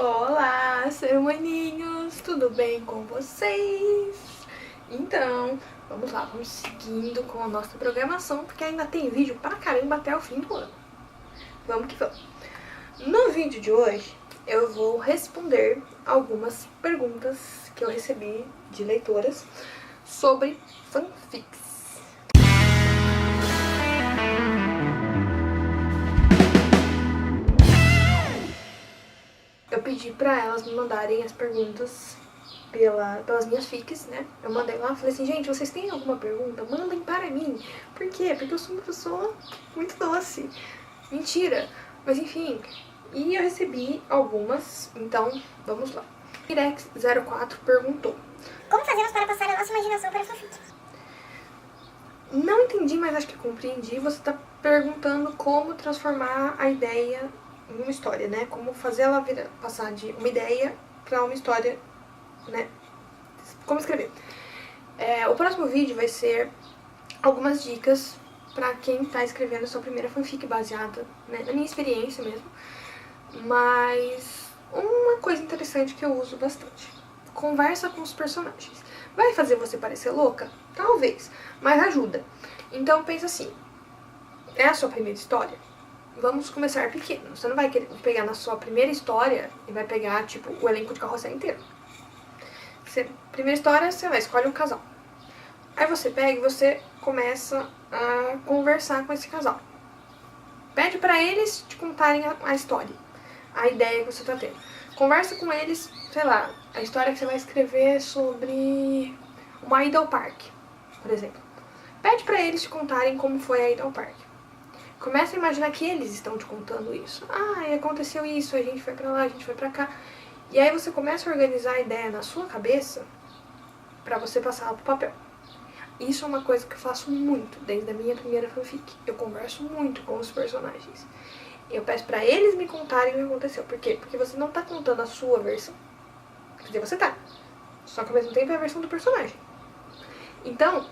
Olá, ser humaninhos, tudo bem com vocês? Então, vamos lá, vamos seguindo com a nossa programação, porque ainda tem vídeo pra caramba até o fim do ano. Vamos que vamos. No vídeo de hoje, eu vou responder algumas perguntas que eu recebi de leitoras sobre fanfics. Eu pedi pra elas me mandarem as perguntas pelas minhas fics, né? Eu mandei lá, falei assim, gente, vocês têm alguma pergunta? Mandem para mim. Por quê? Porque eu sou uma pessoa muito doce. Mentira. Mas enfim. E eu recebi algumas, então vamos lá. Irex04 perguntou: como fazemos para passar a nossa imaginação para a fanfic? Não entendi, mas acho que compreendi. Você tá perguntando como transformar a ideia em uma história, né? Como fazer ela passar de uma ideia pra uma história, né? Como escrever. O próximo vídeo vai ser algumas dicas pra quem tá escrevendo a sua primeira fanfic baseada, né, na minha experiência mesmo. Mas uma coisa interessante que eu uso bastante: conversa com os personagens. Vai fazer você parecer louca? Talvez, mas ajuda. Então pensa assim, é a sua primeira história? Vamos começar pequeno. Você não vai querer pegar na sua primeira história e vai pegar, tipo, o elenco de Carrossel inteiro. Primeira história, você vai escolhe um casal. Aí você pega e você começa a conversar com esse casal. Pede pra eles te contarem a história, a ideia que você tá tendo. Conversa com eles, sei lá, a história que você vai escrever é sobre uma ida ao parque, por exemplo. Pede pra eles te contarem como foi a ida ao parque. Começa a imaginar que eles estão te contando isso. Ah, aconteceu isso, a gente foi pra lá, a gente foi pra cá. E aí você começa a organizar a ideia na sua cabeça pra você passar ela pro papel. Isso é uma coisa que eu faço muito desde a minha primeira fanfic. Eu converso muito com os personagens. Eu peço pra eles me contarem o que aconteceu. Por quê? Porque você não tá contando a sua versão. Quer dizer, você tá. Só que ao mesmo tempo é a versão do personagem. Então,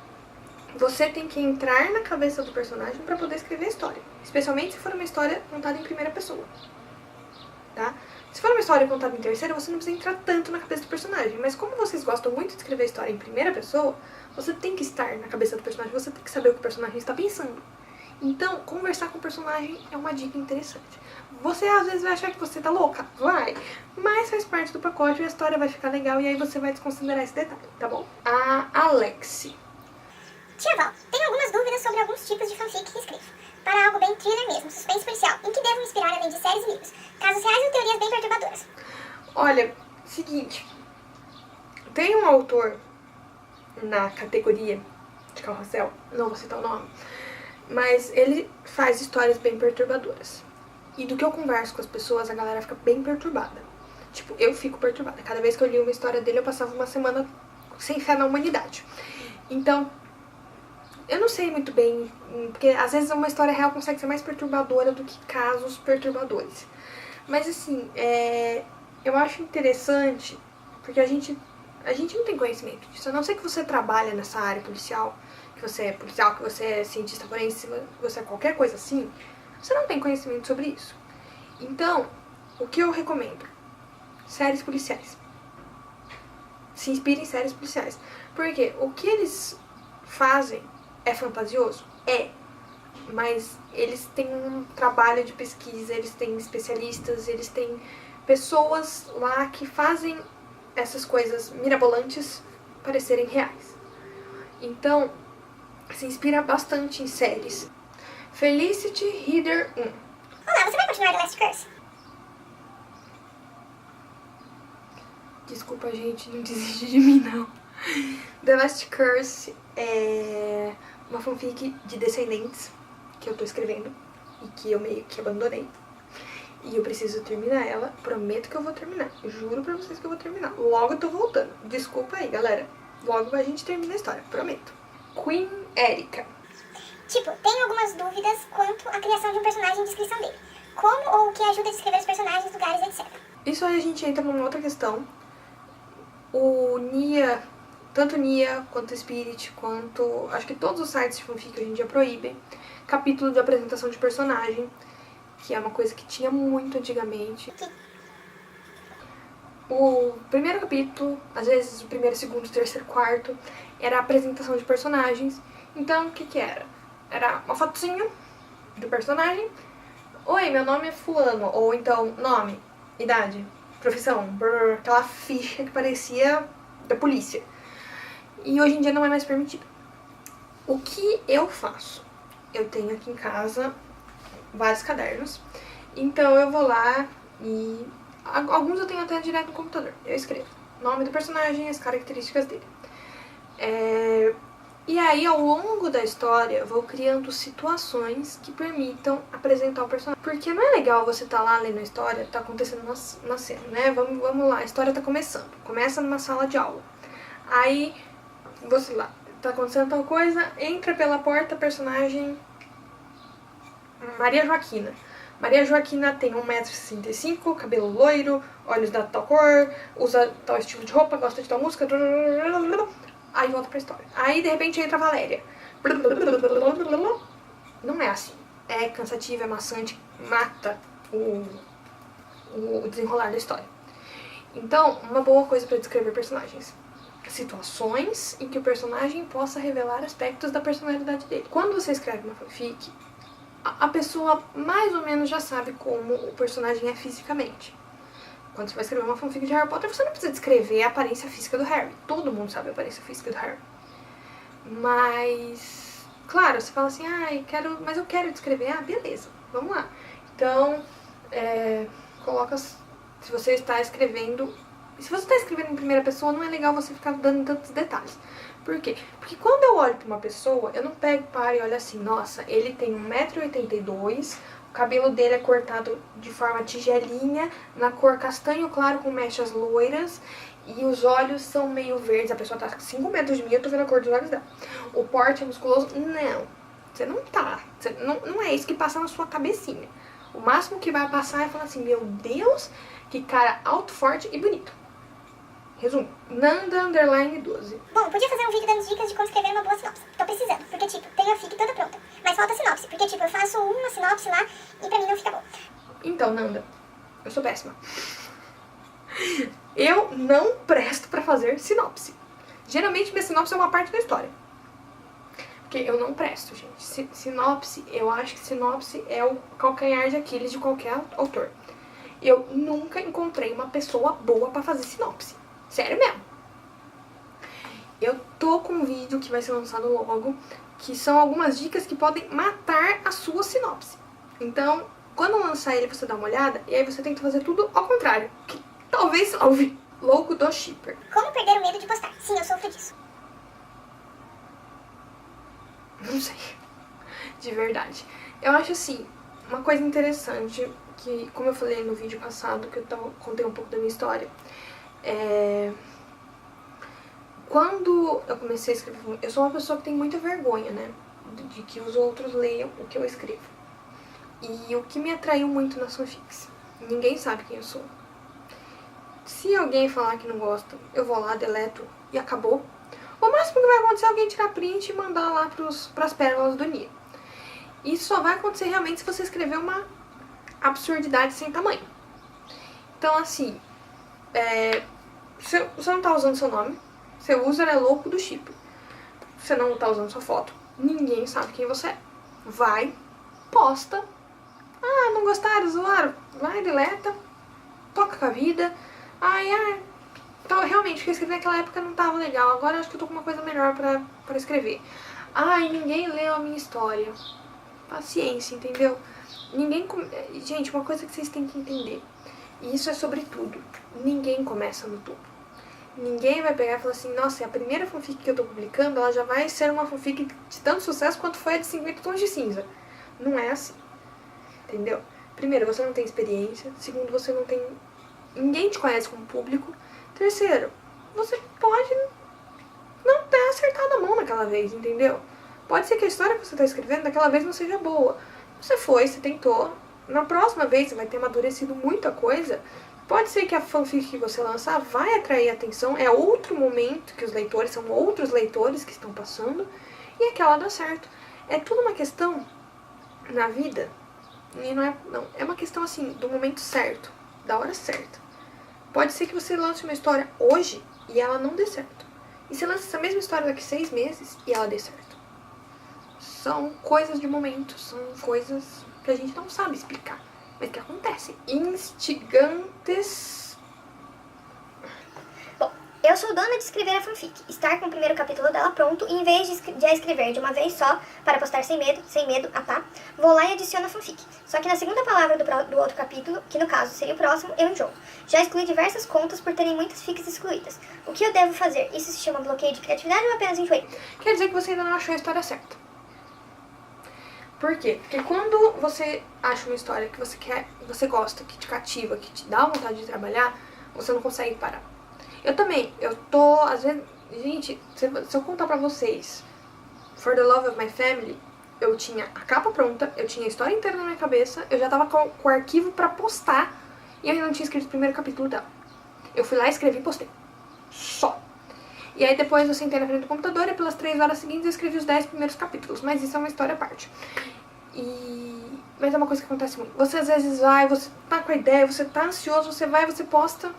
você tem que entrar na cabeça do personagem pra poder escrever a história. Especialmente se for uma história contada em primeira pessoa. Tá? Se for uma história contada em terceira, você não precisa entrar tanto na cabeça do personagem. Mas como vocês gostam muito de escrever a história em primeira pessoa, você tem que estar na cabeça do personagem, você tem que saber o que o personagem está pensando. Então, conversar com o personagem é uma dica interessante. Você às vezes vai achar que você tá louca? Vai! Mas faz parte do pacote e a história vai ficar legal e aí você vai desconsiderar esse detalhe, tá bom? A Alexi. Tia Val, tenho algumas dúvidas sobre alguns tipos de fanfic que escrevo. Para algo bem thriller mesmo, suspense policial, em que devo me inspirar além de séries e livros? Casos reais ou teorias bem perturbadoras? Olha, seguinte. Tem um autor na categoria de Carrossel, não vou citar o nome, mas ele faz histórias bem perturbadoras. E do que eu converso com as pessoas, a galera fica bem perturbada. Tipo, eu fico perturbada. Cada vez que eu li uma história dele, eu passava uma semana sem fé na humanidade. Então, eu não sei muito bem, porque às vezes uma história real consegue ser mais perturbadora do que casos perturbadores. Mas assim, eu acho interessante, porque a gente não tem conhecimento disso. A não ser que você trabalha nessa área policial, que você é policial, que você é cientista forense, que você é qualquer coisa assim, você não tem conhecimento sobre isso. Então, o que eu recomendo? Séries policiais. Se inspire em séries policiais. Porque o que eles fazem é fantasioso? É. Mas eles têm um trabalho de pesquisa, eles têm especialistas, eles têm pessoas lá que fazem essas coisas mirabolantes parecerem reais. Então, se inspira bastante em séries. Felicity Reader 1. Olá, você vai continuar The Last Curse? Desculpa, gente, não desiste de mim, não. The Last Curse é uma fanfic de Descendentes que eu tô escrevendo e que eu meio que abandonei. E eu preciso terminar ela. Prometo que eu vou terminar. Juro pra vocês que eu vou terminar. Logo eu tô voltando. Desculpa aí, galera. Logo a gente termina a história. Prometo. Queen Erika. Tipo, tenho algumas dúvidas quanto à criação de um personagem e descrição dele. Como ou o que ajuda a descrever os personagens, lugares, etc. Isso aí a gente entra numa outra questão. O Nia, tanto Nia quanto Spirit, quanto acho que todos os sites de fanfic hoje em dia proíbem capítulo de apresentação de personagem, que é uma coisa que tinha muito antigamente. O primeiro capítulo, às vezes o primeiro, segundo, terceiro, quarto, era a apresentação de personagens. Então, o que que era? Era uma fotozinha do personagem. Oi, meu nome é fulano. Ou então, nome, idade, profissão, brrr, aquela ficha que parecia da polícia. E hoje em dia não é mais permitido. O que eu faço? Eu tenho aqui em casa vários cadernos. Então eu vou lá e... alguns eu tenho até direto no computador. Eu escrevo o nome do personagem, as características dele. E aí, ao longo da história, eu vou criando situações que permitam apresentar o personagem. Porque não é legal você estar lá lendo a história, tá acontecendo uma cena, né? Vamos lá, a história tá começando. Começa numa sala de aula. Aí, você lá, tá acontecendo tal coisa, entra pela porta a personagem Maria Joaquina. Maria Joaquina tem 1,65 m, cabelo loiro, olhos da tal cor, usa tal estilo de roupa, gosta de tal música. Aí volta pra história. Aí de repente entra a Valéria. Não é assim. É cansativo, é maçante, mata o desenrolar da história. Então, uma boa coisa pra descrever personagens. Situações em que o personagem possa revelar aspectos da personalidade dele. Quando você escreve uma fanfic, a pessoa mais ou menos já sabe como o personagem é fisicamente. Quando você vai escrever uma fanfic de Harry Potter, você não precisa descrever a aparência física do Harry. Todo mundo sabe a aparência física do Harry. Mas, claro, você fala assim, mas eu quero descrever. Ah, beleza, vamos lá. Então, coloca, se você está escrevendo... Se você está escrevendo em primeira pessoa, não é legal você ficar dando tantos detalhes. Por quê? Porque quando eu olho pra uma pessoa, eu não pego, paro e olho assim, nossa, ele tem 1,82 m, o cabelo dele é cortado de forma tigelinha, na cor castanho claro com mechas loiras, e os olhos são meio verdes, a pessoa tá 5 metros de mim, eu tô vendo a cor dos olhos dela. O porte é musculoso? Não, você não tá, não é isso que passa na sua cabecinha. O máximo que vai passar é falar assim, meu Deus, que cara alto, forte e bonito. Resumo, Nanda_12. Bom, podia fazer um vídeo dando dicas de como escrever uma boa sinopse. Tô precisando, porque, tipo, tenho a fic toda pronta. Mas falta sinopse, porque, tipo, eu faço uma sinopse lá e pra mim não fica bom. Então, Nanda, eu sou péssima. Eu não presto pra fazer sinopse. Geralmente, minha sinopse é uma parte da história. Porque eu não presto, gente. Sinopse, eu acho que sinopse é o calcanhar de Aquiles de qualquer autor. Eu nunca encontrei uma pessoa boa pra fazer sinopse. Sério mesmo. Eu tô com um vídeo que vai ser lançado logo, que são algumas dicas que podem matar a sua sinopse. Então, quando lançar ele, você dá uma olhada, e aí você tenta fazer tudo ao contrário, que talvez salve. Louco do shipper. Como perder o medo de postar? Sim, eu sofro disso. Não sei. De verdade. Eu acho assim, uma coisa interessante, que como eu falei no vídeo passado, que eu contei um pouco da minha história, quando eu comecei a escrever, eu sou uma pessoa que tem muita vergonha, né, de que os outros leiam o que eu escrevo. E o que me atraiu muito nas fanfics, ninguém sabe quem eu sou. Se alguém falar que não gosta, eu vou lá, deleto e acabou. O máximo que vai acontecer é alguém tirar print e mandar lá pras pérolas do Nia. Isso só vai acontecer realmente se você escrever uma absurdidade sem tamanho. Então, assim, você não tá usando seu nome, você usa louco do chip. Você não tá usando sua foto, ninguém sabe quem você é. Vai, posta. Ah, não gostaram, zoaram? Vai, deleta, toca com a vida. Então, realmente, o que eu escrevi naquela época não tava legal. Agora eu acho que eu tô com uma coisa melhor pra escrever. Ninguém leu a minha história. Paciência, entendeu? Gente, uma coisa que vocês têm que entender. E isso é sobre tudo. Ninguém começa no topo. Ninguém vai pegar e falar assim, nossa, a primeira fanfic que eu tô publicando, ela já vai ser uma fanfic de tanto sucesso quanto foi a de 50 tons de cinza. Não é assim. Entendeu? Primeiro, você não tem experiência. Segundo, você não tem... Ninguém te conhece como público. Terceiro, você pode não ter acertado a mão naquela vez, entendeu? Pode ser que a história que você tá escrevendo daquela vez não seja boa. Você tentou. Na próxima vez você vai ter amadurecido muita coisa. Pode ser que a fanfic que você lançar vai atrair atenção. É outro momento que os leitores, são outros leitores que estão passando. E aquela dá certo. É tudo uma questão na vida. E não, é uma questão assim, do momento certo. Da hora certa. Pode ser que você lance uma história hoje e ela não dê certo. E você lança essa mesma história daqui 6 meses e ela dê certo. São coisas de momento, são coisas que a gente não sabe explicar, mas que acontecem. Instigantes. Bom, eu sou dona de escrever a fanfic, estar com o primeiro capítulo dela pronto e em vez de a escrever de uma vez só, para postar sem medo, a pá, vou lá e adiciono a fanfic. Só que na segunda palavra do outro capítulo, que no caso seria o próximo, eu enjoo. Já excluí diversas contas por terem muitas fics excluídas. O que eu devo fazer? Isso se chama bloqueio de criatividade ou apenas enjoei? Quer dizer que você ainda não achou a história certa. Por quê? Porque quando você acha uma história que você quer, que você gosta, que te cativa, que te dá vontade de trabalhar, você não consegue parar. Eu também, às vezes, gente, se eu contar pra vocês, For the Love of My Family, eu tinha a capa pronta, eu tinha a história inteira na minha cabeça, eu já tava com o arquivo pra postar, e eu ainda não tinha escrito o primeiro capítulo dela. Eu fui lá, escrevi e postei. Só. E aí depois eu sentei na frente do computador e pelas 3 horas seguintes eu escrevi os 10 primeiros capítulos. Mas isso é uma história à parte. Mas é uma coisa que acontece muito. Você às vezes vai, você tá com a ideia, você tá ansioso, você vai, você posta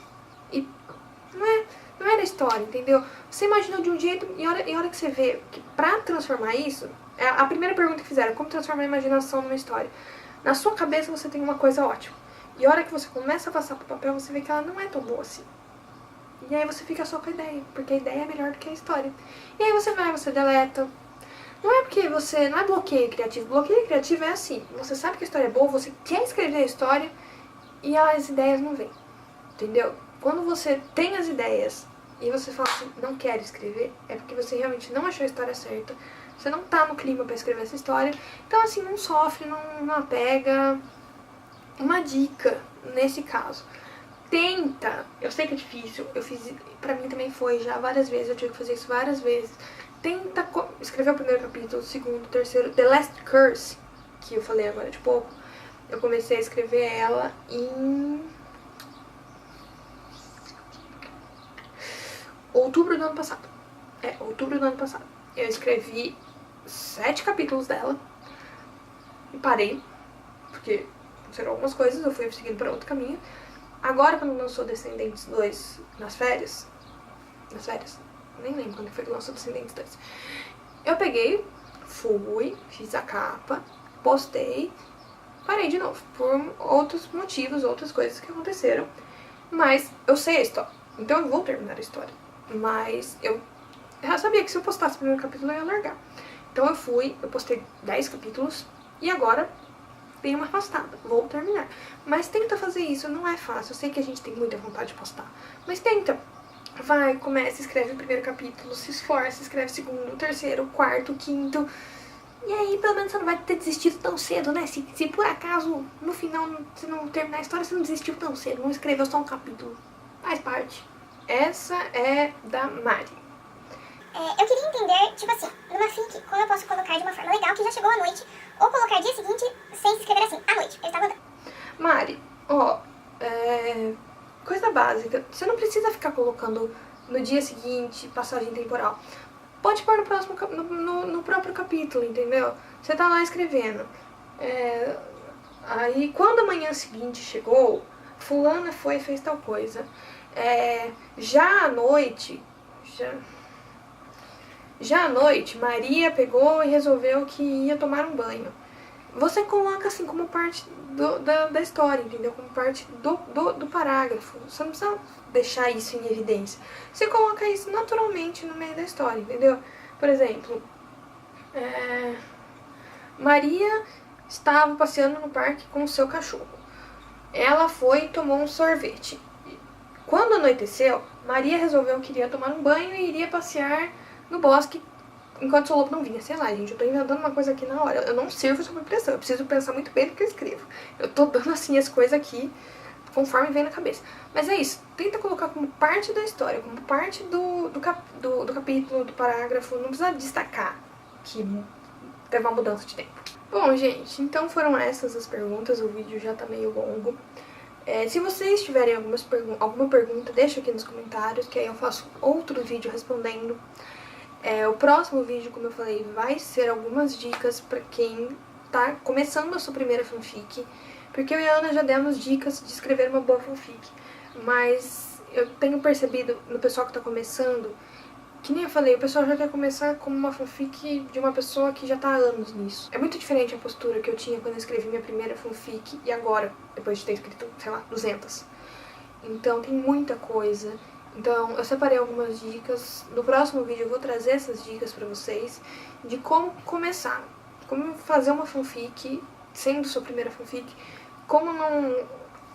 e não é da história, entendeu? Você imaginou de um jeito e a hora que você vê que pra transformar isso, a primeira pergunta que fizeram, como transformar a imaginação numa história? Na sua cabeça você tem uma coisa ótima. E a hora que você começa a passar pro papel, você vê que ela não é tão boa assim. E aí você fica só com a ideia, porque a ideia é melhor do que a história. E aí você vai, você deleta. Não é porque você... Não é bloqueio criativo. Bloqueio criativo é assim. Você sabe que a história é boa, você quer escrever a história e as ideias não vêm. Entendeu? Quando você tem as ideias e você fala assim, não quero escrever, é porque você realmente não achou a história certa. Você não tá no clima pra escrever essa história. Então assim, não sofre, não apega. Uma dica nesse caso. Tenta, eu sei que é difícil, pra mim também foi já várias vezes, eu tive que fazer isso várias vezes. Tenta escrever o primeiro capítulo, o segundo, o terceiro, The Last Curse, que eu falei agora de pouco. Eu comecei a escrever ela em outubro do ano passado. Outubro do ano passado. Eu escrevi 7 capítulos dela e parei, porque aconteceram algumas coisas, eu fui seguindo para outro caminho. Agora, quando lançou Descendentes 2 nas férias, nem lembro quando foi que lançou Descendentes 2, eu peguei, fiz a capa, postei, parei de novo, por outros motivos, outras coisas que aconteceram, mas eu sei a história, então eu vou terminar a história, mas eu já sabia que se eu postasse o primeiro capítulo eu ia largar, então eu postei 10 capítulos, e agora dei uma afastada, vou terminar. Mas tenta fazer isso, não é fácil. Eu sei que a gente tem muita vontade de postar, mas tenta. Vai, começa, escreve o primeiro capítulo, se esforça, escreve o segundo, o terceiro, o quarto, o quinto. E aí, pelo menos você não vai ter desistido tão cedo, né? Se por acaso, no final, você não terminar a história, você não desistiu tão cedo, não escreveu só um capítulo. Faz parte. Essa é da Mari. Eu queria entender, tipo assim, numa fic, como eu posso colocar de uma forma legal que já chegou à noite, ou colocar dia seguinte sem se escrever assim, à noite, ele tá mandando. Mari, coisa básica, você não precisa ficar colocando no dia seguinte passagem temporal. Pode pôr no próximo no próprio capítulo, entendeu? Você tá lá escrevendo. Aí, quando a manhã seguinte chegou, fulana foi e fez tal coisa. Já à noite, Maria pegou e resolveu que ia tomar um banho. Você coloca assim como parte da história, entendeu? Como parte do parágrafo. Você não precisa deixar isso em evidência. Você coloca isso naturalmente no meio da história, entendeu? Por exemplo, Maria estava passeando no parque com o seu cachorro. Ela foi e tomou um sorvete. Quando anoiteceu, Maria resolveu que iria tomar um banho e iria passear no bosque enquanto o seu lobo não vinha. Sei lá, gente, eu tô inventando uma coisa aqui na hora. Eu não sirvo sob pressão, eu preciso pensar muito bem no que eu escrevo. Eu tô dando assim as coisas aqui conforme vem na cabeça. Mas é isso, tenta colocar como parte da história, como parte do capítulo, do parágrafo. Não precisa destacar que teve uma mudança de tempo. Bom, gente, então foram essas as perguntas. O vídeo já tá meio longo. Se vocês tiverem alguma pergunta, deixa aqui nos comentários, que aí eu faço outro vídeo respondendo. O próximo vídeo, como eu falei, vai ser algumas dicas pra quem tá começando a sua primeira fanfic, porque eu e a Ana já demos dicas de escrever uma boa fanfic. mas eu tenho percebido no pessoal que tá começando, que nem eu falei, o pessoal já quer começar como uma fanfic de uma pessoa que já tá há anos nisso. É muito diferente a postura que eu tinha quando eu escrevi minha primeira fanfic e agora, depois de ter escrito, sei lá, 200. Então tem muita coisa. Então eu separei algumas dicas. No próximo vídeo eu vou trazer essas dicas pra vocês de como começar, como fazer uma fanfic, sendo sua primeira fanfic, como não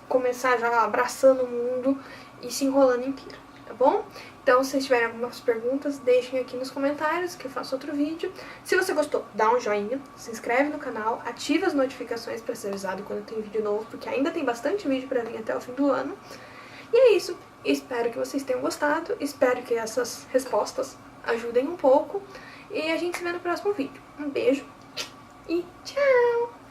começar já abraçando o mundo e se enrolando inteiro, tá bom? Então, se vocês tiverem algumas perguntas, deixem aqui nos comentários que eu faço outro vídeo. Se você gostou, dá um joinha, se inscreve no canal, ativa as notificações para ser avisado quando tem vídeo novo, porque ainda tem bastante vídeo para vir até o fim do ano. E é isso. Espero que vocês tenham gostado, espero que essas respostas ajudem um pouco. E a gente se vê no próximo vídeo. Um beijo e tchau!